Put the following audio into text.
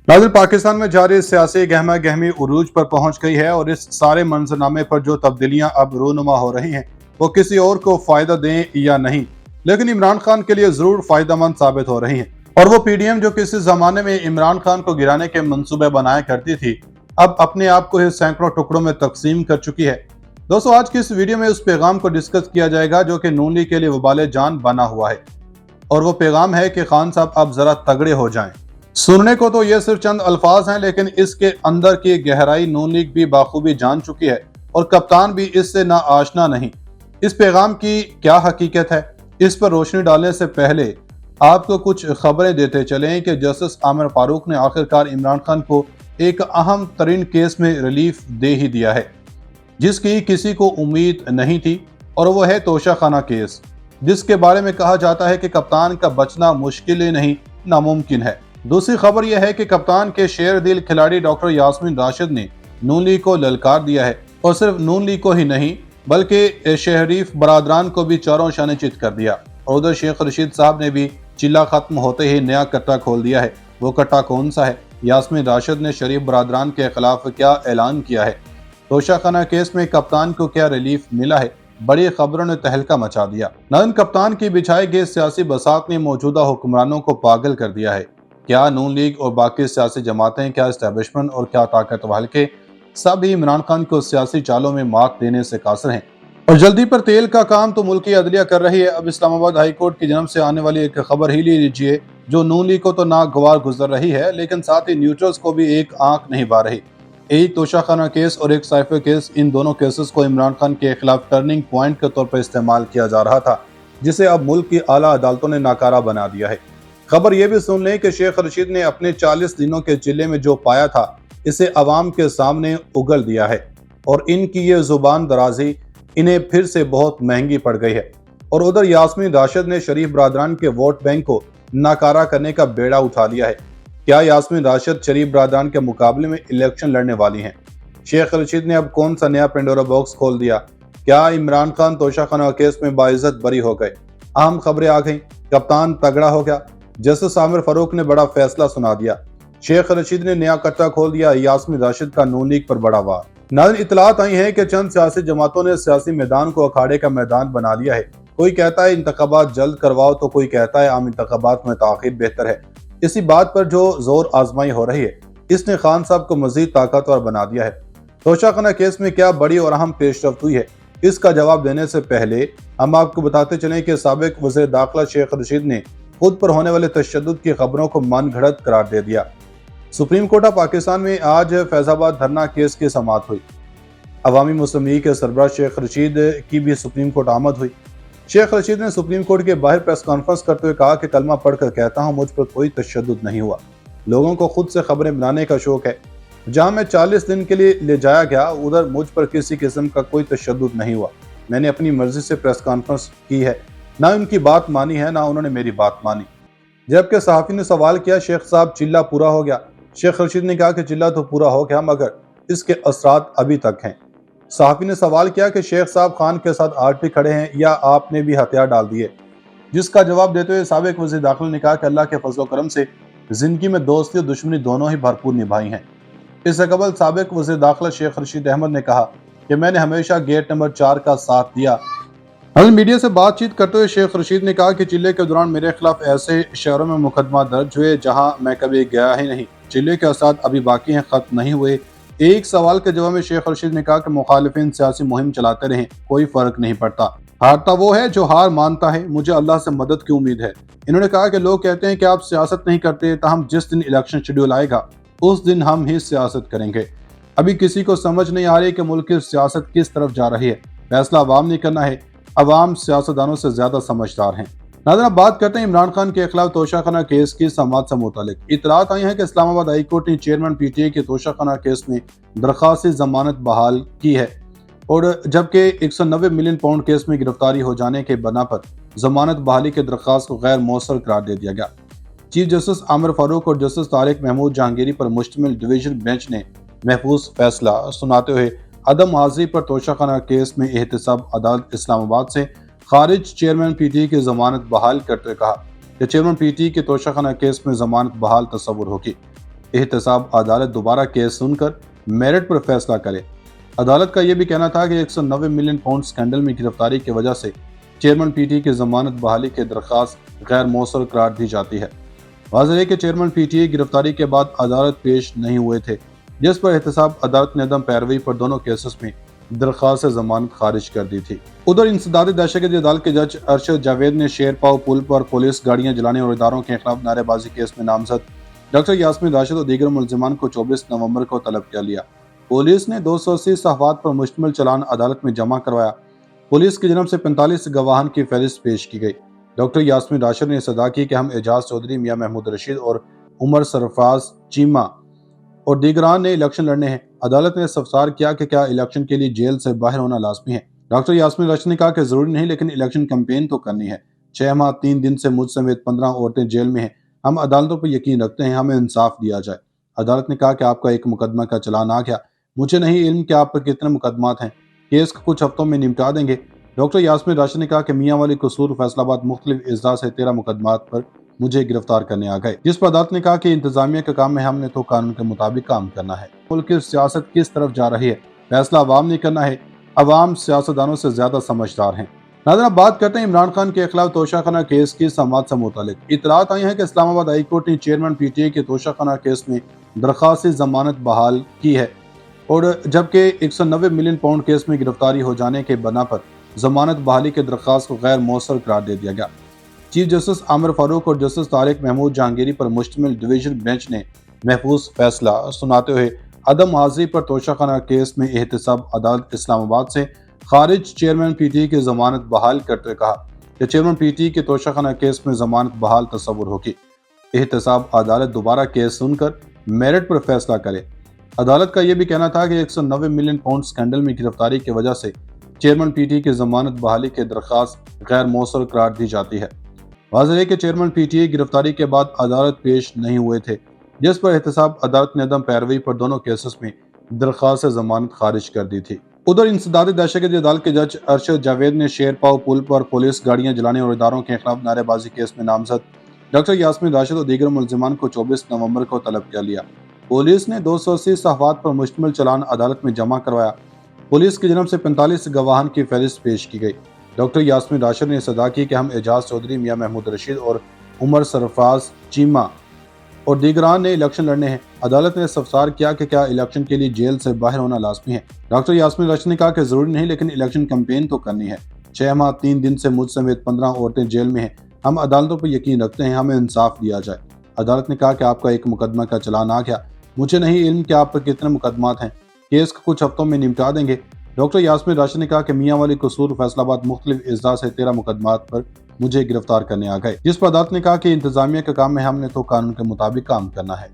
नाज़रीन, पाकिस्तान में जारी सियासी गहमा गहमी उरूज पर पहुंच गई है और इस सारे मंजरनामे पर जो तब्दीलियां अब रूनुमा हो रही हैं वो किसी और को फायदा दें या नहीं, लेकिन इमरान खान के लिए जरूर फायदेमंद साबित हो रही हैं। और वो पीडीएम जो किसी जमाने में इमरान खान को गिराने के मंसूबे बनाया करती थी, अब अपने आप को इस सैकड़ों टुकड़ों में तकसीम कर चुकी है। दोस्तों, आज की इस वीडियो में उस पैगाम को डिस्कस किया जाएगा जो कि नून लीग के लिए वबाले जान बना हुआ है, और वो पैगाम है कि खान साहब अब जरा तगड़े हो जाएं। सुनने को तो ये सिर्फ चंद अल्फाज हैं, लेकिन इसके अंदर की गहराई नून लीग भी बाखूबी जान चुकी है और कप्तान भी इससे ना आशना नहीं। इस पैगाम की क्या हकीकत है, इस पर रोशनी डालने से पहले आपको कुछ खबरें देते चलें कि जस्टिस आमिर फारूक ने आखिरकार इमरान खान को एक अहम तरीन केस में रिलीफ दे ही दिया है, जिसकी किसी को उम्मीद नहीं थी, और वो है तोशाखाना केस, जिसके बारे में कहा जाता है कि कप्तान का बचना मुश्किल ही नहीं नामुमकिन है। दूसरी खबर यह है कि कप्तान के शेर दिल खिलाड़ी डॉक्टर यास्मीन राशिद ने नून लीग को ललकार दिया है, और सिर्फ नून लीग को ही नहीं बल्कि शहरीफ बरादरान को भी चारों शाने चित कर दिया। और उधर शेख रशीद साहब ने भी चिल्ला खत्म होते ही नया कट्टा खोल दिया है। वो कट्टा कौन सा है? यास्मीन राशिद ने शरीफ बरादरान के खिलाफ क्या ऐलान किया है? तोशाखाना केस में कप्तान को क्या रिलीफ मिला है? बड़ी खबरों ने तहलका मचा दिया। नाज़रीन, कप्तान की बिछाई गई सियासी बसात ने मौजूदा हुक्मरानों को पागल कर दिया है। क्या नून लीग और बाकी सियासी जमातें, क्या एस्टेब्लिशमेंट और क्या ताकतवर हल्के, सभी इमरान खान को सियासी चालों में मात देने से कासर हैं। और जल्दी पर तेल का काम तो मुल्की अदलिया कर रही है। अब इस्लामाबाद हाई कोर्ट की जन्म से आने वाली एक खबर ही ले लीजिए, जो नून लीग को तो नागवार गुजर रही है, लेकिन साथ ही न्यूट्रल्स को भी एक आंख नहीं बा रही। एक तोशाखाना केस और एक साइफर केस, इन दोनों केसेस को इमरान खान के खिलाफ टर्निंग पॉइंट के तौर पर इस्तेमाल किया जा रहा था, जिसे अब मुल्क की आला अदालतों ने नाकारा बना दिया है। खबर यह भी सुन लें कि शेख रशीद ने अपने 40 दिनों के जिले में जो पाया था, इसे अवाम के सामने उगल दिया है, और इनकी ये जुबान दराजी इन्हें फिर से बहुत महंगी पड़ गई है। और उधर यास्मीन राशिद ने शरीफ बरादरान के वोट बैंक को नाकारा करने का बेड़ा उठा लिया है। क्या यास्मीन राशिद शरीफ बरादरान के मुकाबले में इलेक्शन लड़ने वाली हैं? शेख रशीद ने अब कौन सा नया पेंडोरा बॉक्स खोल दिया? क्या इमरान खान तोशाखाना केस में बाइज्जत बरी हो गए? अहम खबरें आ गई। कप्तान तगड़ा हो गया। जस्टिस आमिर फारूक ने बड़ा फैसला सुना दिया। शेख रशीद ने नया कट्टा खोल दिया। यास्मीन राशिद का नून लीग पर बड़ा वार। नाज़रीन, इतलात आई है कि चंद सियासी जमातों ने सियासी मैदान को अखाड़े का मैदान बना लिया है। कोई कहता है इंतखाबात जल्द करवाओ, तो कोई कहता है आम इंतखाबात में ताखीर बेहतर है। इसी बात पर जो जोर आजमाई हो रही है, इसने खान साहब को मजीद ताकतवर बना दिया है। तोशाखाना केस में क्या बड़ी और अहम पेशरफ्त हुई है, इसका जवाब देने से पहले हम आपको बताते चलें कि साबिक वज़ीर दाखिला शेख रशीद ने खुद पर होने वाले तशद्दुद की खबरों को मन घड़त करार दे दिया। सुप्रीम कोर्ट ऑफ पाकिस्तान में आज फैजाबाद धरना केस की समाअत हुई। अवामी मुस्लिम लीग के सरबराह शेख रशीद की भी सुप्रीम कोर्ट आमद हुई। शेख रशीद ने सुप्रीम कोर्ट के बाहर प्रेस कॉन्फ्रेंस करते हुए कहा कि कलमा पढ़कर कहता हूं, मुझ पर कोई तशद्दुद नहीं हुआ। लोगों को खुद से खबरें बनाने का शौक है। जहां मैं 40 दिन के लिए ले जाया गया, उधर मुझ पर किसी किस्म का कोई तशद्दुद नहीं हुआ। मैंने अपनी मर्जी से प्रेस कॉन्फ्रेंस की है, ना उनकी बात मानी है, ना उन्होंने मेरी बात मानी। जबकि सहाफ़ी ने सवाल किया, शेख साहब चिल्ला पूरा हो गया? शेख रशीद ने कहा कि चिल्ला तो पूरा हो गया, मगर इसके असरात अभी तक हैं। सहाफ़ी ने सवाल किया कि शेख साहब खान के साथ आज भी खड़े हैं या आपने भी हथियार डाल दिए? जिसका जवाब देते हुए साबिक वज़ीर दाखिला ने कहा कि अल्लाह के फजल करम से जिंदगी में दोस्ती और दुश्मनी दोनों ही भरपूर निभाई हैं। इससे कबल साबिक वज़ीर दाखिला शेख रशीद अहमद ने कहा कि मैंने हमेशा गेट नंबर 4 का साथ दिया। मीडिया से बातचीत करते हुए शेख रशीद ने कहा कि चिल्ले के दौरान मेरे खिलाफ ऐसे शहरों में मुकदमा दर्ज हुए जहां मैं कभी गया ही नहीं। चिल्ले के असरात अभी बाकी हैं, खत्म नहीं हुए। एक सवाल के जवाब में शेख रशीद ने कहा कि मुखालिफिन सियासी मुहिम चलाते रहें, कोई फर्क नहीं पड़ता। हारता वो है जो हार मानता है। मुझे अल्लाह से मदद की उम्मीद है। इन्होंने कहा कि लोग कहते हैं कि आप सियासत नहीं करते, ताहम जिस दिन इलेक्शन शेड्यूल आएगा उस दिन हम ही सियासत करेंगे। अभी किसी को समझ नहीं आ रही कि मुल्क की सियासत किस तरफ जा रही है। फैसला अवाम ने करना है। अवाम सियासतदानों से ज्यादा समझदार हैं। नाज़रीन, अब बात करते हैं इमरान खान के खिलाफ तोशाखाना केस की समाअत से मुतालिक। इतलात आई है कि इस्लामाबाद हाई कोर्ट ने चेयरमैन पीटीआई के तोशाखाना केस में दरखास्त जमानत बहाल की है, और जबकि 190 मिलियन पाउंड केस में गिरफ्तारी हो जाने के बना पर जमानत बहाली के दरखास्त को गैर मौसर करार दे दिया गया। चीफ जस्टिस आमिर फारूक और जस्टिस तारिक महमूद जहांगीरी पर मुश्तमिल डिवीजन बेंच ने महफूज फैसला सुनाते हुए अदम हाजिरी पर तोशाखाना केस में एहतसाब अदालत इस्लामाबाद से खारिज चेयरमैन पीटीआई की जमानत बहाल करते हुए कहा कि चेयरमैन पीटीआई के तोशाखाना केस में जमानत बहाल तस्वुर होगी। एहतसाब अदालत दोबारा केस सुनकर मेरिट पर फैसला करे। अदालत का यह भी कहना था कि 190 मिलियन पाउंड स्कैंडल में गिरफ्तारी की वजह से चेयरमैन पीटीआई की जमानत बहाली की दरख्वास्त गैर मौसर करार दी जाती है। वाज़ेह है कि चेयरमैन पीटीआई गिरफ्तारी के बाद अदालत पेश नहीं हुए थे, जिस पर एहतसाब अदालत ने अदम पैरवी पर दोनों केसेस में दरख्वास्त जमानत खारिज कर दी थी। उधर इंसदादी दहशतगर्दी अदालत के जज अरशद जावेद ने शेरपाव पुल पर पुलिस गाड़ियां जलाने और इदारों के खिलाफ नारेबाजी केस में नामजद डॉक्टर यास्मीन राशिद और दीगर मुलजिमान को 24 नवंबर को तलब किया लिया। पुलिस ने 280 सफ़ात पर मुश्तमिल चालान अदालत में जमा करवाया। पुलिस की जानब से 45 गवाहान की फहरिस्त पेश की गई। डॉक्टर यास्मीन राशिद ने सदा की कि हम एजाज चौधरी, मियां महमूद रशीद और उमर सरफराज चीमा और दीगरान ने इलेक्शन लड़ने हैं। अदालत ने इस्तफसार किया कि क्या इलेक्शन के लिए जेल से बाहर होना लाजमी है। डॉक्टर यास्मीन राशिद ने कहा कि जरूरी नहीं, लेकिन इलेक्शन कैंपेन तो करनी है। 6 माह 3 दिन से मुझ समेत 15 औरतें जेल में हैं। हम अदालतों पर यकीन रखते हैं, हमें इंसाफ दिया जाए। अदालत ने कहा कि आपका एक मुकदमा का चलान आ गया, मुझे नहीं इल्म कि आप पर कितने मुकदमात हैं, केस को कुछ हफ्तों में निपटा देंगे। डॉक्टर यास्मीन राशिद ने कहा कि मियां वाली कसूर फैसलाबाद मुख्तलिफ इजला से 13 मुकदमात पर मुझे गिरफ्तार करने आ गए, जिस पर अदालत ने कहा कि इंतजामिया का काम है, हमने तो कानून के मुताबिक काम करना है। मुल्क की सियासत किस तरफ जा रही है, फैसला अवाम ने करना है। अवाम सियासतदानों से ज्यादा समझदार हैं। नाज़रीन, अब बात करते हैं इमरान खान के खिलाफ तोशाखाना केस की समाअत से मुतालिक। इतलात आई है कि इस्लामाबाद हाई कोर्ट ने चेयरमैन पीटीआई के तोशाखाना केस में दरख्वास्त जमानत बहाल की है, और जबकि 190 मिलियन पाउंड केस में गिरफ्तारी हो जाने के बना पर जमानत बहाली के दरख्वास्त को गैर मौसर करार दे दिया गया। चीफ जस्टिस आमिर फारूक और जस्टिस तारिक महमूद जहांगीरी पर मुश्तमिल डिवीजन बेंच ने महफूज फैसला सुनाते हुए अदम हाजिरी पर तोशाखाना केस में एहतसाब अदालत इस्लामाबाद से खारिज चेयरमैन पीटीआई की जमानत बहाल करते हुए कहा कि चेयरमैन पीटीआई के तोशाखाना केस में जमानत बहाल तस्वुर होगी। एहतसाब अदालत दोबारा केस सुनकर मेरिट पर फैसला करे। अदालत का यह भी कहना था कि 190 मिलियन पाउंड स्कैंडल में गिरफ्तारी की वजह से चेयरमैन पीटीआई की जमानत बहाली की दरख्वास्त गैर मौसर करार दी जाती है। वाज़ेह है कि चेयरमैन पीटीआई गिरफ्तारी के बाद अदालत पेश नहीं हुए थे, जिस पर एहतसाब अदालत ने अदम पैरवी पर दोनों केसेस में दरख्वास्त जमानत खारिज कर दी थी। उधर इंसदादी दहशतगर्दी अदालत के जज अरशद जावेद ने शेरपाव पुल पर पुलिस गाड़ियां जलाने और इदारों के खिलाफ नारेबाजी केस में नामजद डॉक्टर यास्मीन राशिद और दीगर मुलजिमान को 24 नवंबर को तलब किया लिया। पुलिस ने 280 सफ़ात पर मुश्तमिल चालान अदालत में जमा करवाया। पुलिस की जानब से 45 गवाहान की फहरिस्त पेश की गई। डॉक्टर यास्मीन राशिद ने सदा की कि हम एजाज चौधरी, मियां महमूद रशीद और उमर सरफराज चीमा और दीगरान ने इलेक्शन लड़ने हैं। अदालत ने इस्तफसार किया कि क्या इलेक्शन के लिए जेल से बाहर होना लाजमी है। डॉक्टर यास्मीन राशिद ने कहा कि जरूरी नहीं, लेकिन इलेक्शन कैंपेन तो करनी है। 6 माह 3 दिन से मुझ समेत 15 औरतें जेल में हैं। हम अदालतों पर यकीन रखते हैं, हमें इंसाफ दिया जाए। अदालत ने कहा कि आपका एक मुकदमा का चलान आ गया, मुझे नहीं इल्म कि आप पर कितने मुकदमात हैं, केस को कुछ हफ्तों में निपटा देंगे। डॉक्टर यास्मीन राशिद ने कहा कि मियां वाली कसूर फैसलाबाद मुख्तलिफ इजला से 13 मुकदमात पर मुझे गिरफ्तार करने आ गए, जिस पर अदालत ने कहा कि इंतजामिया का काम है, हमने तो कानून के मुताबिक काम करना है।